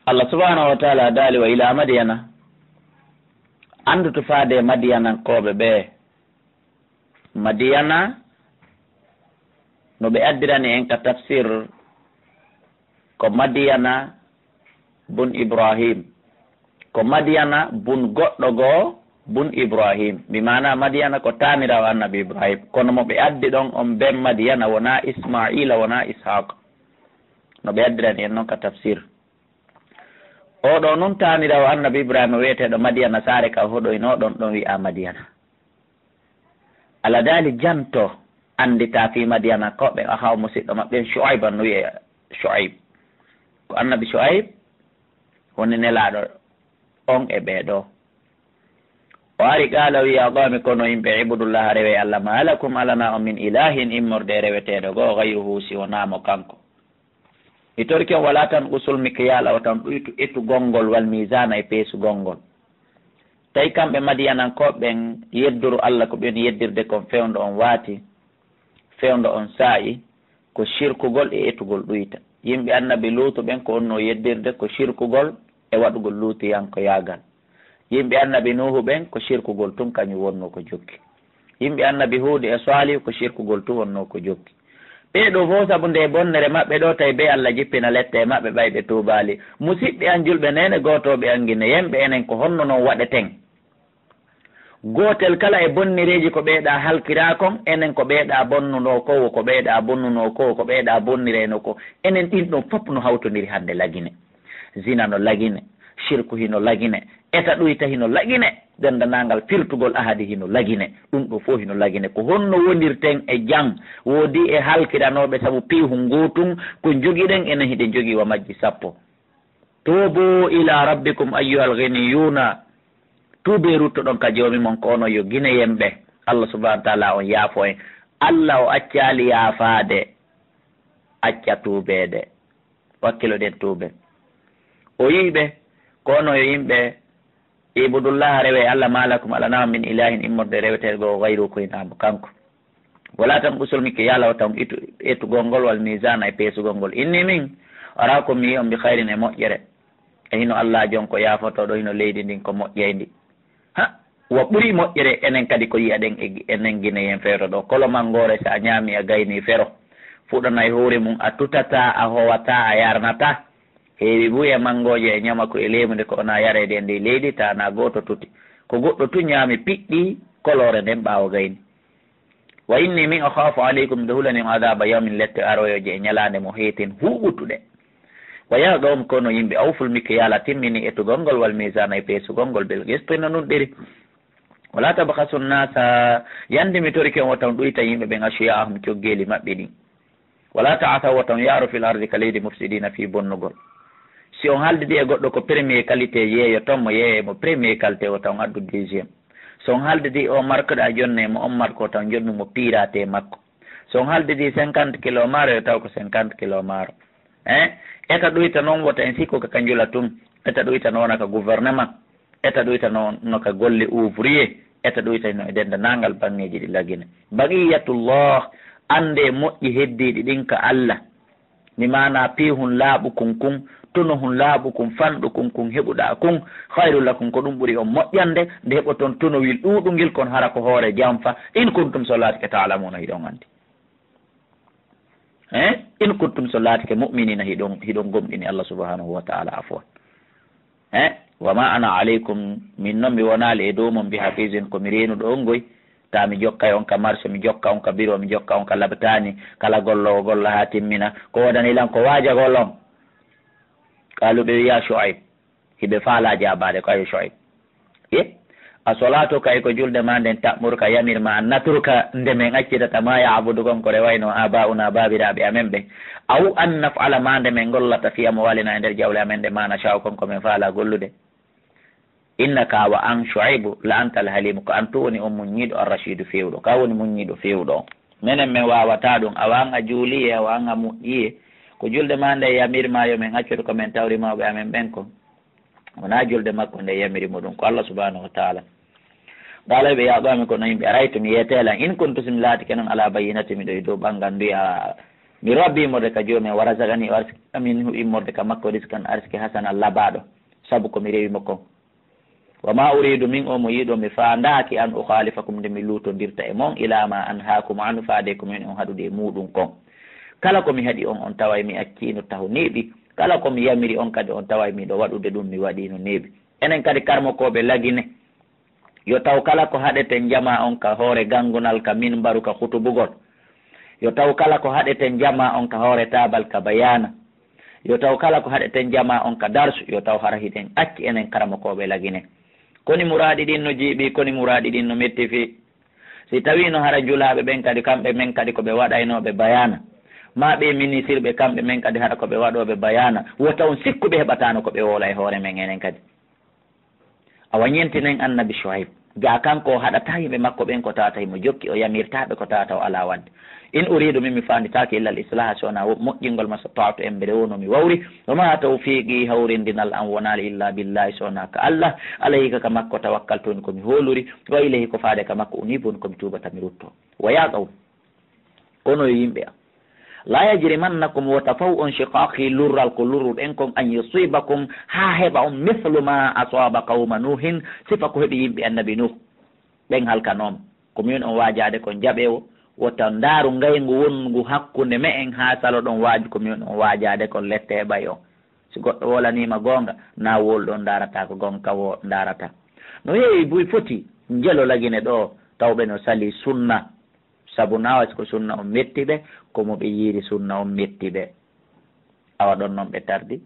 Allah subhanahu wa ta'ala dali wa ila madiyana andu to faade madiyana koɓe ɓe madiyana no ɓe addirani en ka tafsir ko madiyana bun ibrahim ko madiyana bun goɗɗo goo bun ibrahim mi mana madiyana ko tanirawo annabi ibrahim kono mo ɓe addi ɗon on ben madiyana wona ismaila wona ishaq no ɓe addirani en noon ka tafsir oɗo noon tanirawo annabi ibrahima wiyeteɗo madiyana saare ka hoɗoynoɗon ɗon wi'a madiyana Allah dali janto andita fi madiyana koɓe o haw musidɗo maɓɓen Shu'aib no wiye Shu'aib ko annabi Shu'aib woni nelaɗo on e ɓeɗo o ari qala wiya qawmi kono yimɓe ibudullah rewe Allah ma lakum alana o min ilahin immorde reweteɗo goo gayruhu si wonamo kanko mi torki on wala tan usul mikyala o tan ɗuytu ettu gongol wal misana e peesu gongol tawi kamɓe madiyanankoɓen yedduru Allah ko ɓen yeddirde kon fewndo on waati fewndo on saa'i ko shirkugol e ettugol ɗuyta yimɓe annabi luutu ɓen ko onno yeddirde ko shirkugol e waɗugol luutiyanko yaagal yimɓe annabi nuhu ɓen ko shirkugol tun kañum wonno ko jokki yimɓe annabi huude e salihu ko shirkugol tun wonno ko jokki ɓeɗo fo saabu nde bonnere maɓɓe ɗo tawi be Allah jippina lette e maɓɓe ɓayɓe tuubali musidɓe an julɓe nene gotoɓe angine yemɓe enen ko honno noon waɗeten gotel kala e bonnireji ko ɓeeɗa halkira kon enen ko ɓeeɗa bonnuno kowo ko ɓeeɗa bonnuno kowo ko ɓeeɗa bonnireno ko enen ɗin ɗon fof no hawtodiri hande lagine zina no lagine shirku hino lagine eta ɗuyta hino lagine dendanangal firtugol ahadi hino lagine ɗum ɗo fof hino lagine ko honno wonirten e jang woodi e halkiranoɓe saabu piihu ngutun ko jogiɗen enen hiɗen jogui wa majji sappo tubu ila rabbikum ayyuhal ghiniyuna tuube ruttoɗon ka joomi mon ko ono yo guineyemɓe Allah subahana wa taala on yaafo en Allah o accali yaafade acca tuubede wakkilo ɗen tuuben o yiɓe ko ono yo yimɓe ibudullah rewe Allah malakum alanama min ilahin immorde rewete go gayru koynamo kanko wala tan ɓusolmike yalaw tan ettugol ngol wal misana e peesugol ngol inni min ara ko mi on bi hayrin e moƴƴere e hino Allah jon ko yaafotoɗo hino leydi ndin ko moƴƴeyndi ha wa ɓuri moƴƴere enen kadi ko yiyaɗen enen guineyen feero ɗo kolo mangore sa a ñaami a gayni fero fuɗɗana e hoore mum a tutata a howata a yarnata heewi buye mangoje e ñama ko e leymude ko ona yarede e nde leydi ta na goto tuti ko goɗɗo tu ñaami piɗɗi kolore nden ɓaawo gayni wa inni min akhafu aleykum nde hulani adaba yawmin lette aroyoje e ñalande mo heetin huɓutuɗe wa ya gawmi kono yimɓe awful mikke yaala timmini ettugol ngol wal misana e peesugol ngol bel gestoyno nun ɗeri wala tabakasu nnasa yande mi tori ken wo tan ɗuyta yimɓe ɓen asiyahum coggeli maɓɓe ɗin wala taataw wo tan yaaru fil ardi ka leydi mufsidina fi bonnugol si on haaldidi e goɗɗo ko premier qualité yeeyo ton mo yeeye mo premier qualité o tan addu deuxiéme so on haaldidi o marqueɗa jonne mo on marque o tan jonnu mo pirate makko so on haaldidi 50 kilo maaro yo taw ko 50 kilo maaro eta ɗoyta noon wota en sikko ko kanjula tun eta ɗoyta noona ka gouvernement eta ɗoyta no ka golle ouvrier eta ɗoyta no e dendanangal bangeji ɗi lagine baqiyatullah ande moƴƴi heddiɗi ɗin ka Allah mi mana pihun laaɓu kun tono hun laaɓu kun fanɗu kun heɓuɗa kun hayru lakum ko ɗum ɓuuri on moƴƴande nde heɓoton tonowil ɗuɗugil kon hara ko hoore jamfa in kuntum so laatike taalamuna hiɗon andi in kuntum so laatike mu'minina hiɗon gomɗini Allah subhanahu wa ta'ala afwan wa ma ana aleykum min noon mi wonali e dow mon bi hafisin komi renuɗo on goy ta mi jokkay on ka marché mi jokka on ka bureau mi jokka on ka labtani kala gollowo golla ha timmina ko wodanilan ko waaja gollon kaluɓe wiya Shu'aib hiɓe faalaji abade ko ayo Shu'aib a solatu kay ko julde ma nden taɓmurka yamirma an naturka nde men accitata ma yaabudu gon ko rewayno abauna babiraɓe amen ɓe aw an naf'ala ma nde men gollata fi amwalina e nder jawle amen nde ma nashaw kon komin faala gollude innaka wa an Shu'aibu la anta al halimu ko an tu woni on muññiɗo arrashidu fewɗo ka woni muññiɗo fewɗo minen min wawata ɗum awan a juuliye awan a moƴƴiye ko julde ma nde yamirma yo min accude komin tawri mawɓe amen ɓen kon wona julde makko nde yamiri muɗum ko Allah subhanahu wa ta'ala ɗala ɓe yaɓami kono yimɓe araytu mi yetelan in kuntu sim laatike noon ala bayinati miɗo e dow ɓangal mbiya mi rabbi immorde ka joomi wa razaqani minhu immorde ka makko riskan arski hasana labaɗo sabu komi rewimo kon wa ma uridu min o mo yiiɗo mi faandaki an ukhalifakum nde mi luutodirta e moon ila ma anhaakum anu faade ko min on haɗude e muɗum kon kala komi haɗi on taway mi accino taw neeɓi kala komi yamiri on kadi on taway miɗo waɗude ɗum mi waɗi no neeɓi enen kadi karmokoɓe lagine yo taw kala ko haɗeten jama on ka hoore gangunal ka min mbaru ka hutubugol yo taw kala ko haɗeten jama on ka hoore tabal ka bayana yo taw kala ko haɗeten jama on ka darsu yo taw hara hiɗen acci enen karmokoɓe lagine koni muraɗi ɗin no jiiɓi koni muraɗi ɗin no metti fi si tawi no hara julaɓe ɓen kadi kamɓe men kadi koɓe waɗaynoɓe bayana ma ɓe ministre ɓe kamɓe men kadi haɗa koɓe waɗoɓe bayana wota on sikkuɓe heɓatano koɓe wola e hoore men enen kadi awa ñentinen annabi Shuaib ja kanko haɗata yimɓe makko ɓen ko tawata himo jokki o yamirtaɓe ko tawata o ala wadde in uridu min mi fanditaki illa l islaha sowona moƴƴingol ma so tawto en mbere wono mi wawri wama tawfiqi hawrindinal an wonali illa billahi sowona ka Allah alayhi ka makko tawakkaltoni komi hooluri wa ilayhi ko faade ka makko uniboni komi tubata mi rutto wa ya qaw ono yimɓe am la yajrimannakum wota faw on shiqaqi lurral ko lurruɗen kon an yusibakum ha heɓa on mithlu ma asaba qawma nuhin sifa ko heeɓi yimɓe annabi nuh ɓen halkanoma komin on wajade kon jaɓewo wota ndaaru ngaygu wonngu hakkude me en ha salo ɗon waaji komin on wajade kon lette heɓay on si goɗɗo wolanima gonga na wolɗon darata ko gonga kawo darata no heewi buy foti jelo lagine ɗo tawɓe no sali sunna sabu nawasi ko sunna on metti ɓe komo ɓe yiiri sunna on metti ɓe awa ɗon noon ɓe tardi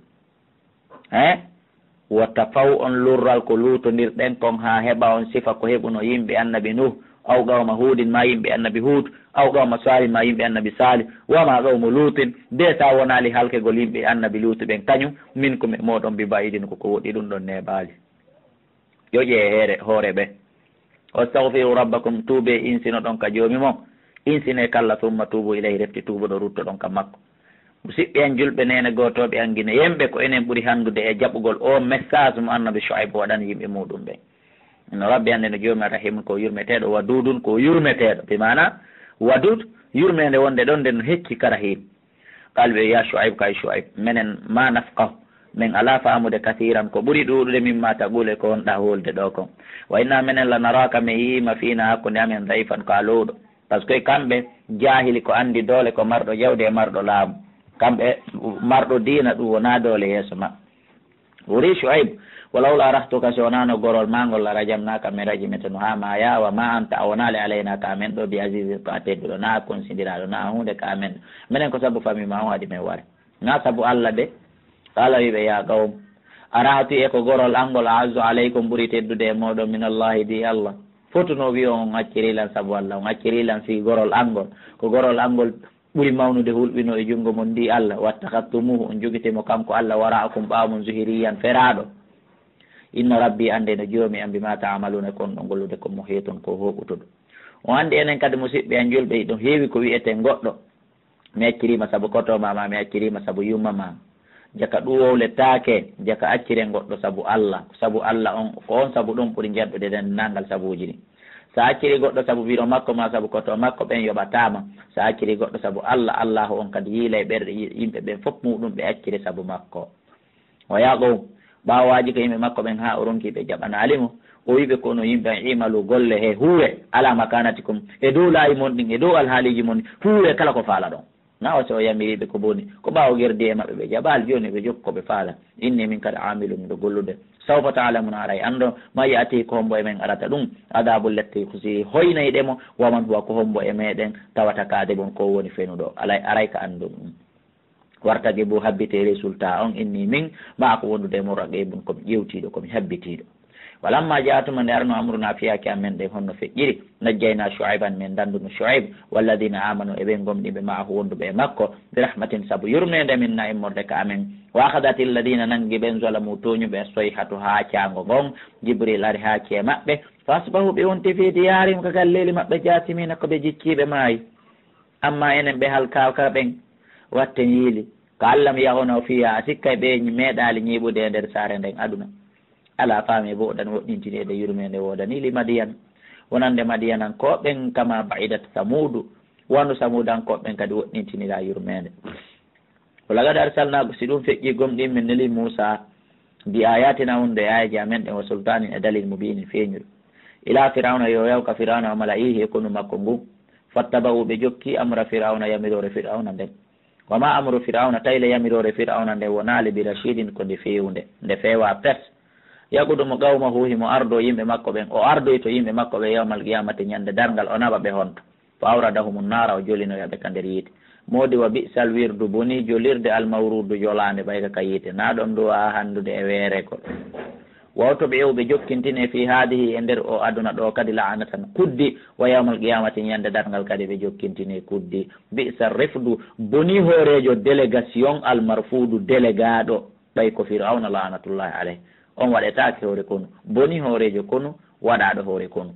watta faw on lurral ko luutodirɗen kon ha heɓa on sifa ko heɓuno yimɓe annabi nuh aw gawma huudin ma yimɓe annabi huud aw gawma salih ma yimɓe annabi salih wama gawmo luutin de sa wonali halkegol yimɓe annabi luutu ɓen kañum min komi moɗon bibayidin koko woɗɗi ɗum ɗon neɓaali yo ƴee hoore ɓe wastahfiru rabbakum tuube insino ɗon ka joomi mon insine kalla summa tuubu ilayhi refti tuubo ɗo rutto ɗon ka makko musidɓe en julɓe nene gotoɓe angine yemɓe ko enen ɓuuri handude e jaɓugol o message mo annabi Shuaib waɗan yimɓe muɗum ɓe no rabbi ande no joomi rahim ko yurmeteɗo wadudun ko yurmeteɗo bi mana wadud yurmede wonde ɗon nde no hecci karahim qalɓe ya Shuaib kay Shuaib menen ma nafqahu min ala faamude kasiran ko ɓuuri ɗuɗude mimma taqule ko wonɗa holde ɗo kon wa inna minen la naraka mi yima fina hakkude amen daifan ko alowɗo par ce que kamɓe jahili ko andi doole ko marɗo jawde e marɗo laamu kamɓe marɗo diina ɗum wona doole yeeso ma wori Shuaib walawla rahtuka so wonano gorol magol la rajamnaka mi rajimeten ha ma yawa ma anta a wonali alayna ka amen ɗo bi azizi ko a tedduɗo na considiraɗo na hunde ka amen minen ko saabu famille ma on waɗi men ware na saabu Allah de kala wiɓe ya qawm arahatu e ko gorol angol azzu aleykum ɓuuri teddude e moɗon min allahi di Allah fotuno wi on accirilan saabu Allah on accirilan si gorol angol ko gorol angol ɓuuri mawnude hulɓino e junngo mon ndi Allah wattakattumuhu on jogitemo kanko Allah waraakum ɓawmon zuhiriyan feraɗo inna rabbi ande no joomi am bima ta'amaluna kon ɗo gollude ko mo heeton ko hoɓutoɗo o andi enen kadi musidɓe en julɓe ɗo heewi ko wiyeten goɗɗo mi accirima saabu kotomama mi accirima saabu yummama jaka ɗuwowle taake jaka acciren goɗɗo saabu Allah on ko on saabu ɗum ɓuuri jaddude den nangal saabuji ɗi sa acciri goɗɗo saabu biro makko ma saabu koto makko ɓen yoɓatama sa acciri goɗɗo saabu Allahu on kadi yiila e ɓerɗe yimɓe ɓen fof muɗum ɓe acciri saabu makko o yaaqo ɓawaji ko yimɓe makko ɓen ha o ronki ɓe jaɓanalimo o wiɓe kono yimɓe imalu golle he huwe ala makanatikum e dow laayi mon ɗin e dow alhaaliji mon huwe kala ko faala ɗon nawa so o yamiriɓe ko boni ko ɓawo gerdi e maɓɓe ɓe jaɓal joni ɓe jokkoɓe faala inni min kadi amilu miɗo gollude sawfa ta'lamuna aray ando ma yati ko hombo e men arata ɗum adabu letti ko si hoynayiɗemo waman huwa ko hombo e meɗen tawata kaade bon ko woni fenuɗo aray ka andu ɗum wartagi bo habbite résultat on inni min ma ko wondude mo raqibun komi ƴewtiɗo komi habbitiɗo walamma jatuma nde arno amruna fiyaki amen ɗe honno feƴƴiri najjayna Shuaiban min danduno Shuaib walladina amanu e ɓen gomɗiɓe maahu wonduɓe e makko bi rahmatin saabu yurmede min na immorde ka amen wa akhadati alladina nangi ɓen zalamu toñuɓe soyhatu ha caango gon Jibril ari ha cee maɓɓe fa asbahu ɓe wonti fi diyarim ko galleli maɓɓe jatimina koɓe jicciɓe maayi amma enen ɓe halkaka ɓen watte yiili ko Allah mi yahono fiya sikka ɓe meeɗali ñiɓude e nder saare nden aduna ala faami bo oɗan woɗɗintinede yurmede wodani li madiyan wonande madiyanan ko ɓen kama baidat samudu wano samudankoɓɓen kadi woɗɗintinira yurmede walagad arsalnago si ɗum feƴƴi gomɗin min neli Moussa bi ayatina hunde ayaji amen ɗen wa sultanin e dalil mubinin feeñuɗo ila firawna yo yawka firawna wa mala'ihi e konu makko ngu fattaba'u ɓe jokki amra firawna yamirore firawna nden wama amru firawna tayle yamirore firawna nden wonali bi rachidin ko nde fewde nde feewa pes yaguɗumo qawmahu himo ardo yimɓe makko ɓen o ardoy to yimɓe makko ɓe yawmal qiyamati ñande dargal o naɓa ɓe honto fa awradahumu nara o jolinoyaɓe ka nder yiite modi wa bisal wirdu boni jolirde almawrudu jolande ɓayka ka yiite na ɗon duwa handude e weere ko wawto ɓe ewɓe jokkintine fi haadihi e nder o aduna ɗo kadi laanatan kuddi wa yawmal qiyamati ñande dargal kadi ɓe jokkintine kuddi bisa refdu boni hoorejo délégation almarfudu délégaɗo ɓay ko firawna lanatullahi alayh on waɗetake hoore kono boni hoorejo kono waɗaɗo hoore kono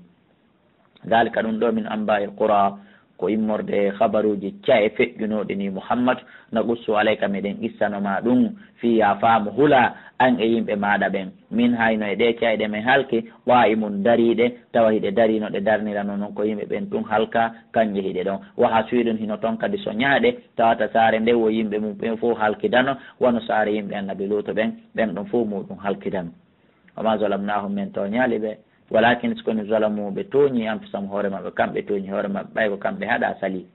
dalika ɗum ɗo min amba e qura ko immorde habaruji cae feƴƴunoɗi ni Muhammad na qussu alayka meɗen qissanoma ɗum fiya faamu hula an e yimɓe maɗa ɓen min hayno e ɗe caeɗe men halki wawi mum dariɗe tawa hiɗe darino ɗe darnirano noon ko yimɓe ɓen tun halka kanje hiɗe ɗon waha suiɗum hino toon kadi so ñaaɗe tawata saare nde wo yimɓe mum ɓen fof halkidano wano saare yimɓe annabi luuto ɓen ɗum fof muɗum halkidano wama zalamnahum min to ñaali ɓe walakin skoni zalamu ɓe tooñi anfusam hoore maɓɓe kamɓe tooñi hoore maɓɓe ɓay ko kamɓe haɗa sali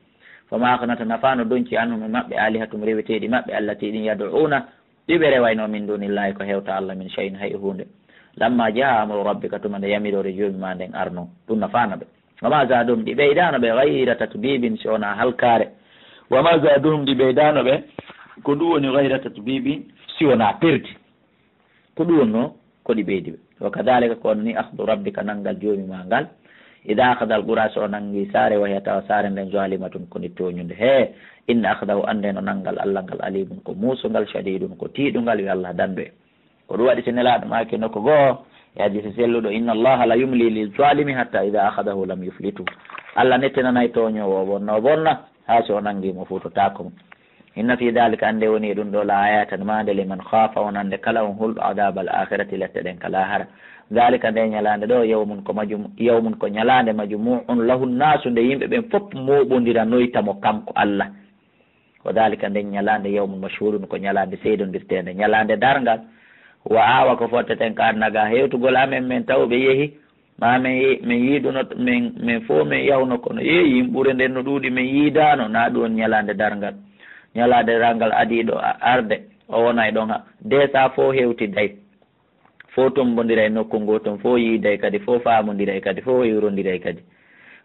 fama aknata nafano donci anhum e maɓɓe alihatum reweteɗi maɓɓe allah tiɗin yad'una ɗiɓe rewayno min dunillahi ko hewta allah min shayin hay hunde lamma jaa amru rabbika tuma nde yamirore joomi ma nden arno ɗum nafano ɓe wama zadum ɗi ɓeydano ɓe gayra tatbibin si wona halkare wama zadum ɗi ɓeydano ɓe ko ɗum woni gayra tatbibin si wona perdi ko ɗum wonno ko ɗi ɓeydi ɓe wa kadalika kono ni ahdu rabbika nanngal joomi ma ngal ida ahdal ɓura so nangi saare wahiya tawa saare nden zalimatun ko ndi toñude he inna ahdahu ande no nanngal allah ngal alimun ko muusugal shadidum ko tiiɗugal wi allah dandu e ko ɗum waɗi so nelaɗo maki nokko goo e hadisi selluɗo inna allaha la yumli lil zalimi hatta ida ahdahu lam yuflitu allah nettinanayi toñowo o bonna o bonna ha so o nangimo futotako mo inna fi dalika ande woni ɗum ɗo la ayatan mande liman khafa wonande kala on hulɗo adaba al akhirati lette ɗen kala hara dalika nde ñalande ɗo yawmun ko ñalande majmu'un lahu nnasu nde yimɓe ɓen fof moɓodira noytamo kanko allah ko dalika nden ñalande yawmun mashhurun ko ñalande seydodirtede ñalande dargal wa awa ko fotteten ka adnaga hewtugol amen men taw ɓe yeehi ma min yiiduno min fo min yawno kono yeeyi ɓuure nden no ɗuuɗi min yiidano na ɗum ñalande dargal ñalade rangal adiɗo arde o wona e ɗon ha desa fo hewtiday fo tombodira e nokku ngoton fo yiiday kadi fo famodiray kadi fo yewrodiray kadi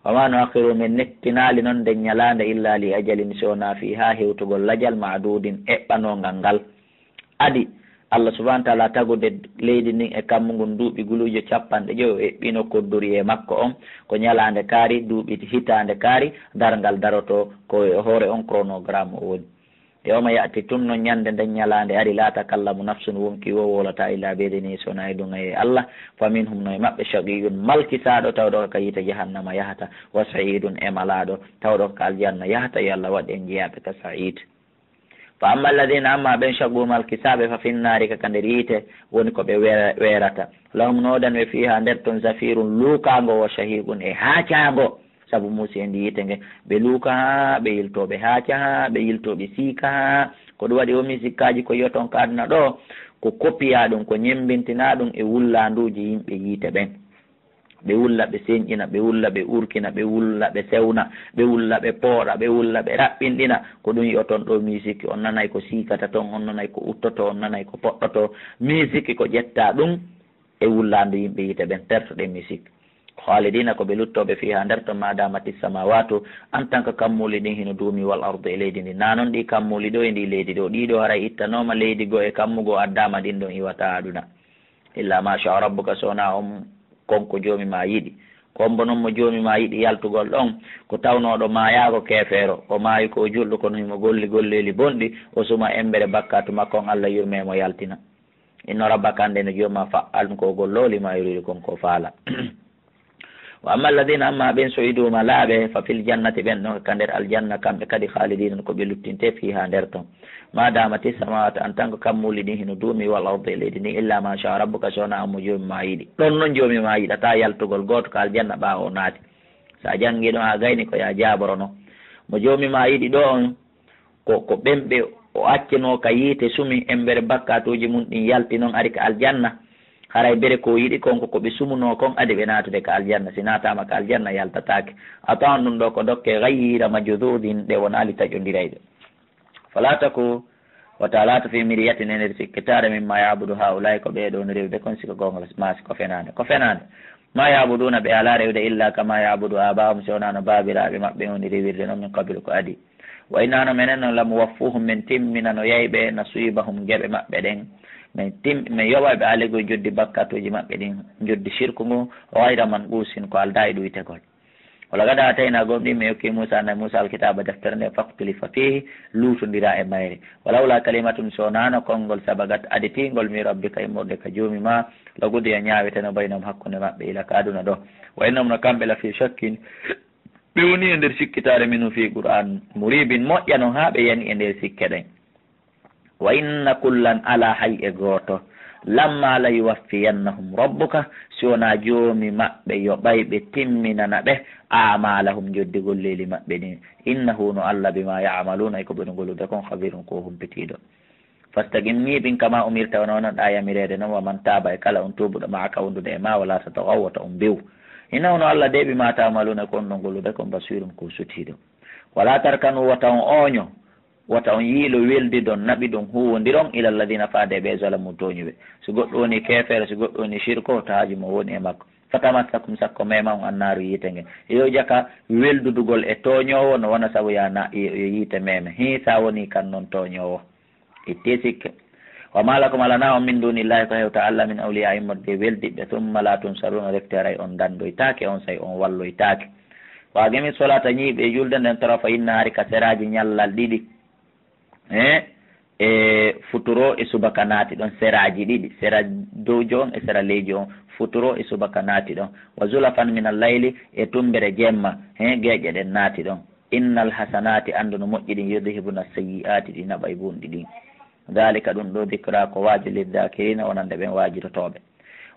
wama no akhiru min nettinali noon nde ñalande illa li ajalin sona fi ha hewtugol lajal madudin eɓɓanogal ngal adi allah subahana taala tagude leydi ndin e kammugun duuɓi gulujo 50 o eɓɓino koddori e makko on ko ñalande kaari duuɓi hitande kaari dargal daroto ko hoore on chronogramme o woni yawma yati tun no ñande nden ñalande ari la takallamu nafsun wonki wo wolata illa beedeni sona e ɗum e allah fa minhum no e maɓɓe shaqiyun malkisaɗo tawɗo ka yiita jahannama yahata wa saidun e malaɗo tawɗo ka aljanna yahata yo allah waɗi en jeeyaɓe ka said fa amma alladina amma ɓen shaqu malkisaɓe fa finnari kaka nder yiite woni ko ɓe weerata lahum nodan ɓe fiha nder toon zafirun luukago wa shahiqun e haacago saabu muusi e ndi yiite nge ɓe luuka ha ɓe yiltoɓe haaca ha ɓe yiltoɓe siika ha ko ɗum waɗi o misikaji ko yoton ka aduna ɗo ko koppiya ɗum ko ñembintina ɗum e wullanduji yimɓe yiite ɓen ɓe wulla ɓe señƴina ɓe wulla ɓe urkina ɓe wulla ɓe sewna ɓe wulla ɓe pooɗa ɓe wulla ɓe raɓɓinɗina ko ɗum yoton ɗo musique on nanay ko siikata toon on nanay ko uttoto on nanay ko poɗɗoto musique ko ƴetta ɗum e wullandu yimɓe yiite ɓen tertoɗe musique khalidina ko ɓe luttoɓe fiha nder to madamati samawatu en tant que kammuli ɗin hino duumi wal ardu e leydi ndi nanon ɗi kammuli ɗo e ndi leydi ɗo ɗiɗo haray ittanoma leydi go e kammugo addama ɗin ɗon iwata aduna illa masha rabbuka sona on konko joomi ma yiɗi kombo noon mo joomi ma yiɗi yaltugol ɗon ko tawnoɗo mayago kefeero o maayi ko julɗo kono himo golli golleli bonɗi o suma embere bakkatu makko on allah yurmemo yaltina inno rabbaka ande no jooma fa'al ko golloli ma yuriri konko faala wa amma alladina amma ɓen soyiduma laaɓe fa fil jannati ɓen ɗon ka nder aljanna kamɓe kadi khalidina ko ɓe luttinte fiha nder ton madamati samawati en tant que kammuli ɗin hino duumi wal arde e leydi ndin illa masha rabbuka sowna ammo joomi ma yiiɗi ɗon noon joomi ma yiɗata yaltugol goto ko aljanna ɓawo naati sa jangui ɗon ha gayni ko ya jaborono mo joomi ma yiɗi ɗo on ko ɓemɓe o accino ka yiite sumi embere bakkatuji mum ɗin yalti noon ari ka aljanna haray bere ko yiɗi konko koɓe sumuno kon adi ɓe natude ka aljanna si natama ka aljanna yaltatake a tawan ɗum ɗo ko dokke gayra majududin ɗe wonali taƴodirayɗe fala taku wata lata fi miriyatin e nder sikkitare mimma yabudu haulay ko ɓeɗo no rewde kon siko gonga masi ko fenade ma yabuduna ɓe ala rewde illa kama yabudu abahum so wonano babiraɓe maɓɓe woni rewirde noon min kabiru ko adi wa innano menen noon lam waffuhum min timmina no yeyɓe nasibahum gueɓe maɓɓe ɗen min yoɓaɓe alego joddi bakkatuji maɓɓe ɗin joddi shirku ngu wayra man ɓuusin ko alda e ɗuytegol wala gada tayna gom ɗin mi yokki Moussa annabi Moussa alkitaba deftere nde faktulifa fihi luutodira e mayre walawla kalimatun sonano konngol sabagat aditingol mi rabbika immorde ka joomi ma lagude yo ñaweteno baynam hakkude maɓɓe ila ka aduna ɗo wa innahum no kamɓe la fi shakkin ɓe woni e nder sikkitare minu fi qur'an muribin moƴƴa noon ha ɓe yani e nder sikke ɗen wa inna kullan ala hay e gooto lamma la yuwaffiyannahum rabbuka si wona joomi maɓɓe yoɓay ɓe timminana ɓe amalahum joddi golleli maɓɓe ɗin innahu no allah bima yamaluna eko ɓeno gollude kon habirum ko humpitiɗo fastagim niɓin kama umirta wona wononɗa yamirede noon waman taba e kala on tubuɗo maaka wondude e ma wala tatawawata on mbew innahu no allah de bima tamaluna ko on ɗon gollude kon basirum ko sutiɗo wala tarkanu wata on oño wata on yiilo weldi ɗon naɓi ɗon huwodiron ila alladina faade ɓe zalamu toñuɓe so goɗɗo woni kefere so goɗɗo woni shirko to haaji mo woni e makko fatamassakum sakko mema on annaru yiite nge yo jaka weldudugol e toñowo no wona saabu yo yiite meme hi sa woni kan noon toñowo itte sikke wa malakum alana on min dunillahi ko hewta allah min awliya immorde weldiɓe tumma la tunsaruna refteray on dandoytake on say on walloytake wagemi solata ñiiɓe julde nden torofa innaari ka seraji ñallal ɗiɗi e futuro e subaka naati ɗon seraji ɗiɗi sera dowjo on e sera leydi on futuro e subaka naati ɗon wa zulafan min al layli e tumbere jemma geeƴe ɗen naati ɗon innal hasanati andu no moƴƴi ɗin yudhibuna sayyi'ati ɗi naɓa e bunɗi ɗin dalika ɗum ɗo dicra ko waaji liddakirina wonande ɓen waajirotoɓe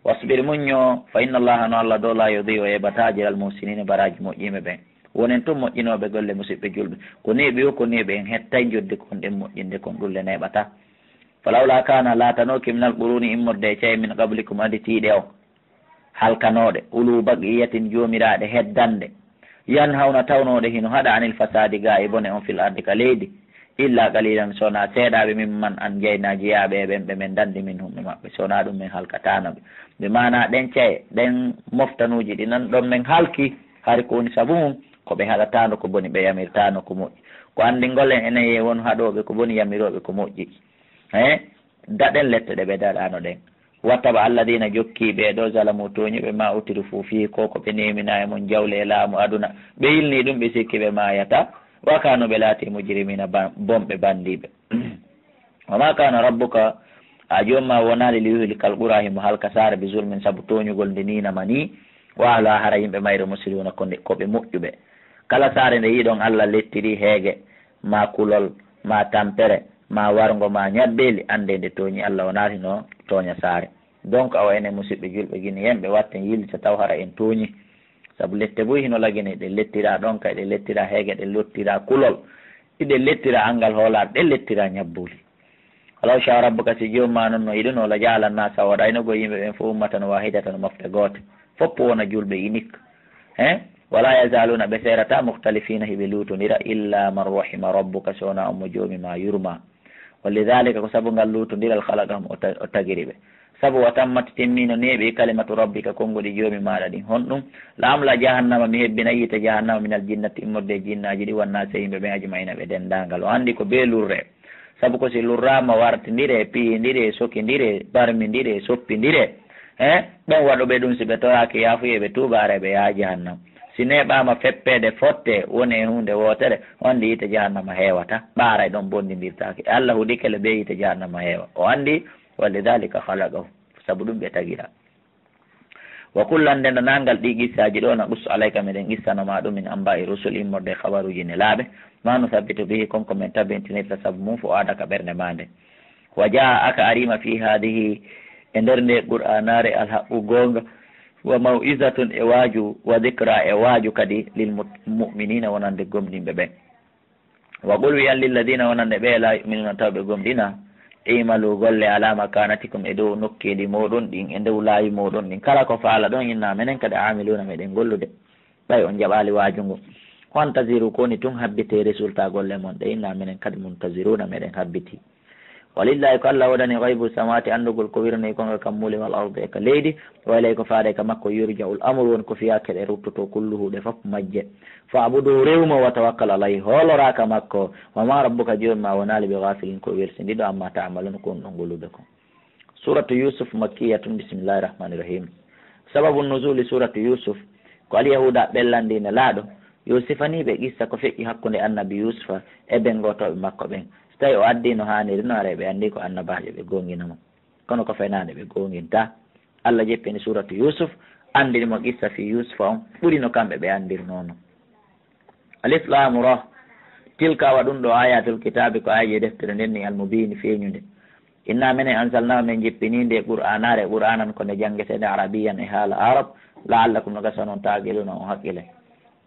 wasbir muñño fa inna allaha no allah do la yudhi o yeɓataji al muhsinina baraji moƴƴime ɓen wonen tun moƴƴinoɓe golle musidɓe julɓe ko neeɓi o ko neeɓi en hettay jodde kon ɗen moƴƴinde kon ɗulle neɓata falawla kana latanoki minal ɓuruni immorde e caye min qablikum aditiɗe o halkanoɗe ulu baqiyatin jomiraɗe heddande yan hawna tawnoɗe hino haɗa anil fasadi ga e bone on fil ardi ka leydi illa qalilan sona seeɗaɓe mimman an jeyna jeeyaɓe ɓen ɓe min dandi min humɓe maɓɓe sona ɗum min halkatanoɓe ɓe mana ɗen caye ɗen moftanuji ɗi nan ɗon min halki hari ko woni saabu mum koɓe haɗatano ko boni ɓe yamirtano ko moƴƴi ko anndingol en enen ye won haɗoɓe ko boni yamiroɓe ko moƴƴi daɗen lette ɗe ɓe daɗano ɗen wattaba alladina jokkiɓe ɗo zalamu toñuɓe ma utiru fo fi ko ko ɓe nemina e mon jawle e laamu aduna ɓe yilni ɗum ɓe sikki ɓe mayata wa kanoɓe laati mujrimina bomɓe bandiɓe wama kana rabbuka a jomma wonali li yuhlikal ɓura himo halka sare bi zulmin saabu toñugol nde ninama ni wala hara yimɓe mayre musiluna koɓe moƴƴuɓe kala sare nde yiɗon allah lettiri heege ma kulol ma tampere ma wargo ma ñabbeli ande nde tooñi allah wonati no tooña sare donc awa enen musidɓe julɓe guine yemɓe watten yilta taw hara en tooñi saabu lette boy hino lagine ɗe lettira ɗon kay ɗe lettira heege ɗe lettira kulol ɗiɗe lettira angal hoolaɗo ɗe lettira ñabbuli alaw sha rabbuka si jomma noon no yiɗuno la jaalan nasa waɗaynogo yimɓe ɓen fo ummata no wahidata no mofte goote foppo wona julɓe unique wala yazaluna ɓe serata mukhtalifina hiɓe lutodira illa man rahima rabbuka sowona on mo joomi ma yurma walidhalika ko saabu ngal lutodiral halaqahum o tagiri ɓe saabu wa tammati timmino neeɓi kalimatu rabbika konngoli joomi maɗa ɗin honɗum laamla jahannama mi hebbina yiite jahannama minal jinnati immorde jinnaji ɗi wanna se yimɓe ɓen ajmayina ɓe dendagal o andi ko be lurre saabu ko si lurrama wartidire piyidire sokidire barmidire soppidire ɓen waɗoɓe ɗum si ɓe toraki yafuye ɓe tubare ɓe yaha jahannama si neɓama feppede fotte woni e hunde wotere on ndi yite jahannama heewata ɓaaray ɗon bondidirtake allah huuɗi kele ɓe yite jahannama heewa o andi walidhalika halaqahu saabu ɗum ɓe tagira wa kullan nden nangal ɗi qissaji ɗo na qussu alayka meɗen qissanoma ɗum min amba e rusul immorde habaruji ne laaɓe ma no sabbitu bihi konko min tabintinirta saabu mum fo aɗa ka ɓernde ma nde wa jaa aka arima fi hadihi e nder nde qur'anare alhaqqu gonga wa maw'izatun e waaju wa dhikra e waaju kadi lil mu'minina wonande gomɗinɓe ɓen wa qul wi lilladina wonande ɓe la yuminuna tawɓe gomɗina imalu golle ala makanatikum e dow nokkeeli moɗon ɗin e ndew laayi moɗon ɗin kala ko faala ɗon inna minen kadi amiluna meɗen gollude ɓay on jaɓali wajungo wantasiru koni tun habbite résultat golle mon ɗe inna minen kadi muntasiruna meɗen habbiti walillahi ko allah waɗani gaybu samawati andugol ko wirnay konga kammuli wal arde e ka leydi waylay ko faade ka makko yurjaul amru woni ko fiyake ɗe ruttoto kulluhuɗe fof majje fa abudu rewmo wa tawakkal alayhi hooloraka makko wama rabbuka joni ma wonali ɓe gafilin ko wersindiɗo amma tamalun ko on ɗon gollude ko suratu yusuf makkiyatun bisimillahi rahmani rahim sababu nusuli suratu yusuf ko alyahuda ɓellandine laaɗo yo sifaniɓe qissa ko feƴƴi hakkude annabi yusufa e ɓen gotoɓe makko ɓen so tawi o addi no hanniri no ara ɓe anndi ko annabajo ɓe gonginamo kono ko fenade ɓe gonginta allah jeppini suratu yusuf andinimo qissa fi yusufa on ɓuri no kamɓe ɓe anndiri nono alif lamu ra tilka wa ɗum ɗo ayatul kitabe ko ayi deftere nden ni almubini feeñude inna minen ansalnama min jippininde qur'anare qur'anan ko nde janggetede arabiyan e haala arab laallakum no gasa noon taqiluna on haqqile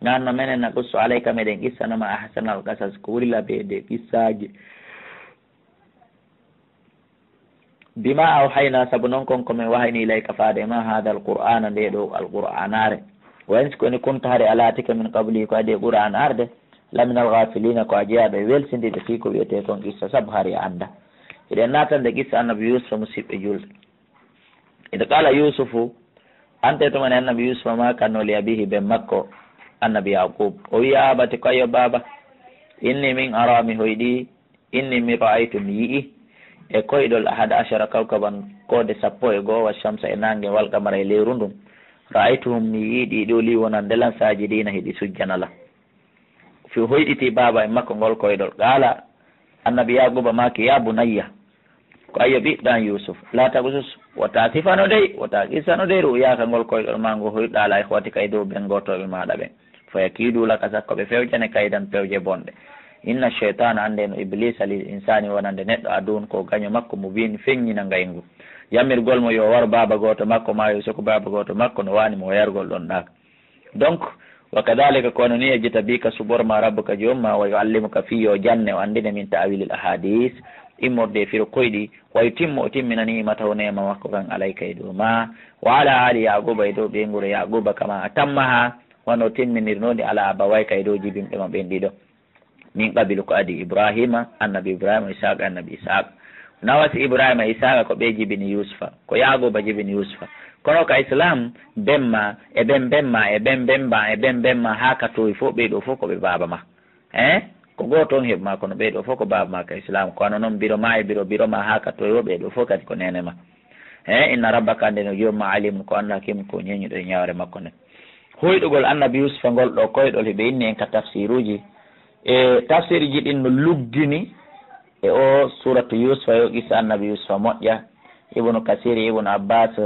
ganno minen na qussu alayka meɗen qissanoma ahsanal qasas ko wuri labede qissaji bima awhayna saabu noon kon komin wahayni ilayka faade ma hada alqur'ana nde ɗo alqur'anare wayansi koni kuntahare alatika min qabli ko adi qur'an arde lamin alghafilina ko a jeeyaɓe welsindiɓe fi ko wiyete kon qissa saabu hari anda eɗen natande qissa annabi yusufa musidɓe julde ede qala yusufu ante tumane annabi yusufa ma kannoli abihi ɓen makko annabi yaqub o wiya abati ko ayo baba inni min arami hoyɗi inni mi ra'aytu mi yi'i e koyɗol ahada achara kawkaban kode 12 wa shamsa e nangue walqamara e leyru ndum ra'aytuhum mi yiiɗi ɗo li wonan ndelan sajidina heɗi sujjanala fi hoyɗiti baba e makko ngol koyɗol qala annabi yaquba maki ya bunayya ko ayo ɓiɗɗan yusuf la tagusus wota sifano dey wota qissano dey ru'yaka ngol koyɗol ma ngo hoyɗala e hoti kay dow ɓen gotoɓe maɗa ɓen foya kiidulaka sakko ɓe fewjane kaydan pewje bonɗe inna cheitana ande no iblisa lil insani wonande neɗɗo adun ko gaño makko mo wini feññina ngaygu yamirgol mo yo war baba goto makko ma yo soko baba goto makko no wani mo yargol ɗon ɗaka donc wa kadalika kono ni ejjita bika suborma rabbuka jomma wa yuallimuka fiyo janne o andine min ta'wilil ahadis immorde firo koyɗi way timmo o timminani mataw nema makko kan alayka e dow ma wa ala ali yaquba e dow ɓeygure yaquba kama atammaha wono timminirnode ala abawayka e dow jibimɓe ma ɓen ɗiɗo min qabilu ko adi ibrahima annabi ibrahima isaqa annabi isaqa nawasi ibrahima isaqa ko ɓe jibini yusufa ko yaquba jibini yusufa kono ka islam bemma e ɓen bemma e ɓen bemma e ɓen bemma ha ka toyi fof ɓeyɗo fof koɓe baba ma ko goto on heɓma kono ɓeyɗo fof ko baba ma ka islam kono noon biro ma e biro ma ha ka toyi o ɓeyɗo fof kadi ko nene ma inna rabbaka ande no jomma alimun ko anda kim ko ñeñuɗo e ñawre makko nde hoyɗugol annabi yusufa ngol ɗo koyɗol heɓe inni en ka tafsiruji e tafsir ji ɗin no luggini e o suratu yusufa yo qissa annabi yusufa moƴƴa ibnu kasiri ibnu abbas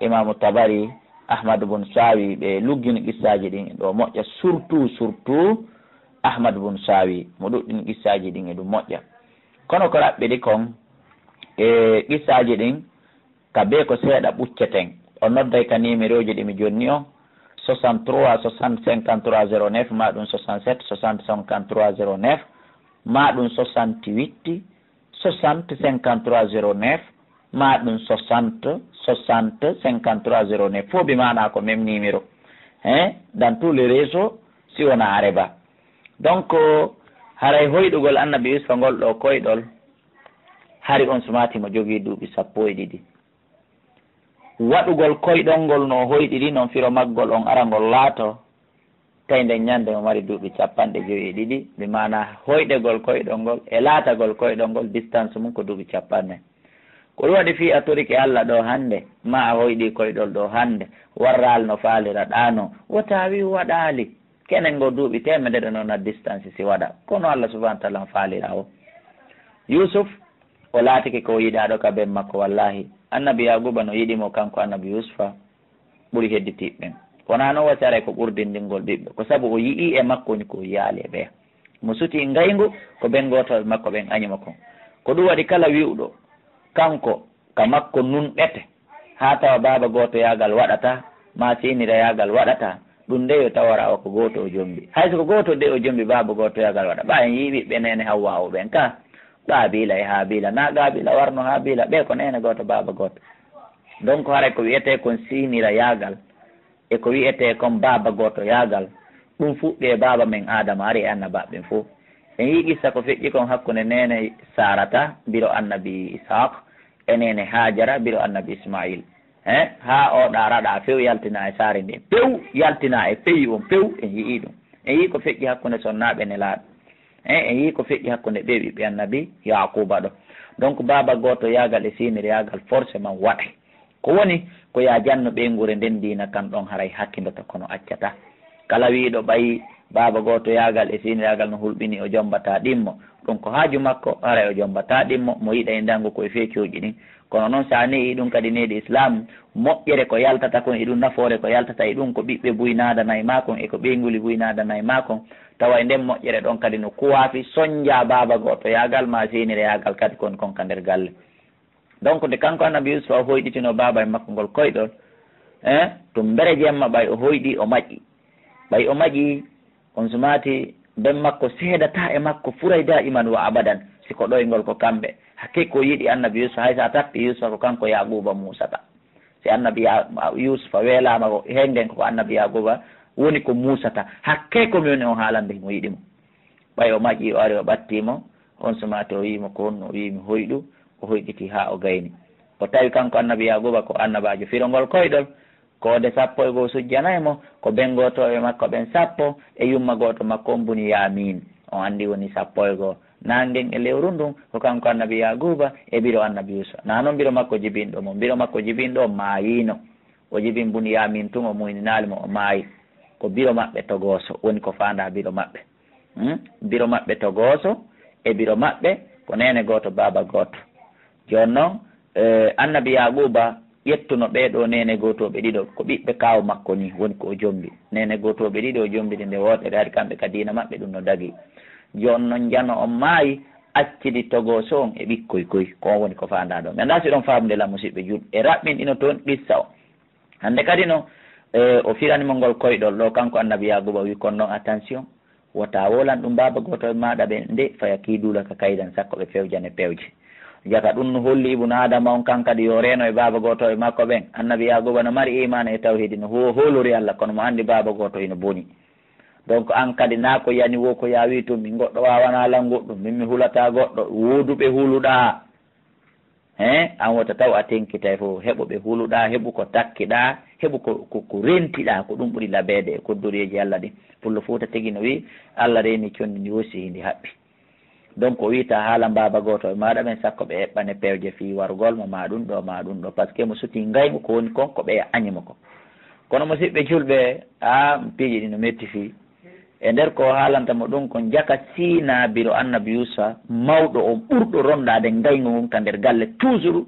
imamu tabari ahmad bun sawi ɓe luggini qissaji ɗin ɗo moƴƴa surtout ahmad bun sawi mo ɗuɗɗini qissaji ɗin e ɗum moƴƴa kono ko raɓɓe ɗi kon e qissaji ɗin ka be ko seeɗa ɓucceten o nodday ka numéro ji ɗi mi jonni o 63 60 53 09 ma ɗum 67 60 53 09 ma ɗum 68 60 53 09 ma ɗum 60 60 53 09 fof bi mana ko même numéro dans tous les réseaux si wona areba donc haray hoyɗugol annabi yusufa ngol ɗo koyɗol hari on sumati mo jogui duuɓi 12 waɗugol koyɗol ngol no hoyɗiri noon firo maggol on arangol laato tawi nden ñande o mari duuɓi 52 ɓe mana hoyɗegol koyɗol ngol e laatagol koyɗol ngol distance mum ko duuɓi 40 ko ɗum waɗi fi a torike Allah ɗo hande ma a hoyɗi koyɗol ɗo hande warral no faalira ɗano o tawi waɗali kenen ngo duuɓi temedere noon a distance si waɗa kono Allah subahana taala faalira o Yusuf o laatike ko yiɗaɗo ka ben makko wallahi annabi yaguba no yiɗimo kanko annabi yusufa ɓuuri hedditiɓɓen wona noon waccare ko ɓurdindingol ɓiɓɓe ko saabu o yii e makko ni ko yaali e ɓeya mo suti ngaygu ko ɓen gotoɓe makko ɓen añima kon ko ɗum waɗi kala wiwɗo kanko ka makko nunɗete ha tawa baba goto yagal waɗata ma sinira yagal waɗata ɗum nde yo tawara o ko goto o jombi hayso ko goto nde o jombi baba goto yagal waɗa ɓa en yiiɓi ɓe nene hawwa o ɓen ka Qaabila e Haabila na Qaabila warno Haabila ɓe ko nene goto baba goto donc haray ko wiyete kon sinira yagal e ko wiyete kon baba goto yagal ɗum fuɗɗi e baba men Adama ari e annabaɓen fof en yi qissa ko feƴƴi kon hakkude nene Sarata biro annabi Ishaq e nene Hajara biro annabi Ismail ha o ɗaraɗa few yaltina e saare nde pew yaltina e peyi on pew en yii ɗum en yi ko feƴƴi hakkude sonnaɓe nelaɗo en yi ko feƴƴi hakkude ɓe ɓiɓɓe annabi Yakuba ɗo donc baba goto yagal e sinir yagal forcément waɗay ko woni ko ya janno ɓeygure nden dina kan ɗon haray hakkindota kono accata kala wiiɗo ɓayi baba goto yagal e sinir yagal no hulɓini o jombata ɗimmo ɗum ko haaju makko haray o jombata ɗimmo mo yiɗa e ndangu koye feccooji ɗin kono noon sa neyi ɗum kadi needi islam moƴƴere ko yaltata kon e ɗum nafoore ko yaltata e ɗum ko ɓiɓɓe buynadanayi makon e ko ɓeyguli buynadanayi makon tawa e nden moƴƴere ɗon kadi no kuwafi soñdia baba goto yagal ma sinire yagal kadi kon konka nder galle donc nde kanko annabi Yusuf o hoyɗitino baba e makko ngol koyɗol tum mbere jemma ɓay o hoyɗi o maƴƴi ɓay o maƴƴi on sumati ben makko seedata e makko furay da iman wa abadan siko ɗoygol ko kamɓe hakke ko yiɗi annabi Yusuf hay sa tappi Yusuf ko kanko Yaquba Musata si annabi Yusuf weelama ko hengen ko annabi Yaquba woni ko Musata hakke ko min o haalande mo yiɗi mo ɓay o maƴƴi o ari o ɓattimo on sumati o wimo ko honno o wimi hoyɗu o hoyɗiti ha o gayni o tawi kanko annabi Yaquba ko annabajo firongol koyɗol ko de 12 sujjanaymo ko ben goto e makko ɓen 10 e yumma goto makko on buni Yamin on andi woni 12 nangen e lewru ndun ko kanko annabi Yaquba e biro annabi Yusuf na noon biro makko jibinɗo mo biro makko jibinɗo o maayino o jibin buni Yamin tun o muyninalimo o maayi ko biro maɓɓe togoso woni ko fanda biro maɓɓe biro maɓɓe togoso e biro maɓɓe ko nene goto baba goto joni noon annabi Yaquba ƴettuno ɓeɗo nene gotoɓe ɗiɗo ko ɓiɓɓe kaw makko ni woni ko o jombi nene gotoɓe ɗiɗo o jombide nde wotere hari kamɓe ka dina maɓɓe ɗum no dagui joni noon jano on maayi accidi togoso on e ɓikkoy koy ko woni ko fanda ɗo mi anda si ɗon famde la musidɓe julɓe e raɓɓinɗino toon qissa o hande kadi no o firanimo ngol koyɗol ɗo kanko annabi Yaquba wi kon noon attention wota wolan ɗum baba goto e maɗa ɓe nde faya kiidula ka kaydan sakko ɓe fewjane pewje jaka ɗum no holli ibnu Adama on kankadi yo reno e baba goto e makko ɓen annabi Yaquba no mari imana e tawhidi no holori Allah kono mo andi baba goto ino boni donc an kadi na ko yani wo ko yawi to min goɗɗo wawana lan goɗɗo min mi hulata goɗɗo woduɓe huluɗa an wota taw a tenkitay fof heɓo ɓe huluɗa heɓu ko takkiɗa heɓu ko rentiɗa ko ɗum ɓuuri labede e koddorieji Allah ɗin pullo Fouta tigi no wi Allah reni condi ndi wosi hindi haɓɓi donc o wita haala baba goto e maɗa ɓen sakko ɓe eɓɓane pewje fi wargol mo ma ɗum ɗo par ce que mo suti ngaymu ko woni kon ko ɓe añimo ko kono musidɓe julɓe piiji ɗi no metti fi e nder ko haalantamo ɗum ko jaka sina biro annabi Yusufa mawɗo o ɓurɗo rondade ngaygu mum ka nder galle toujours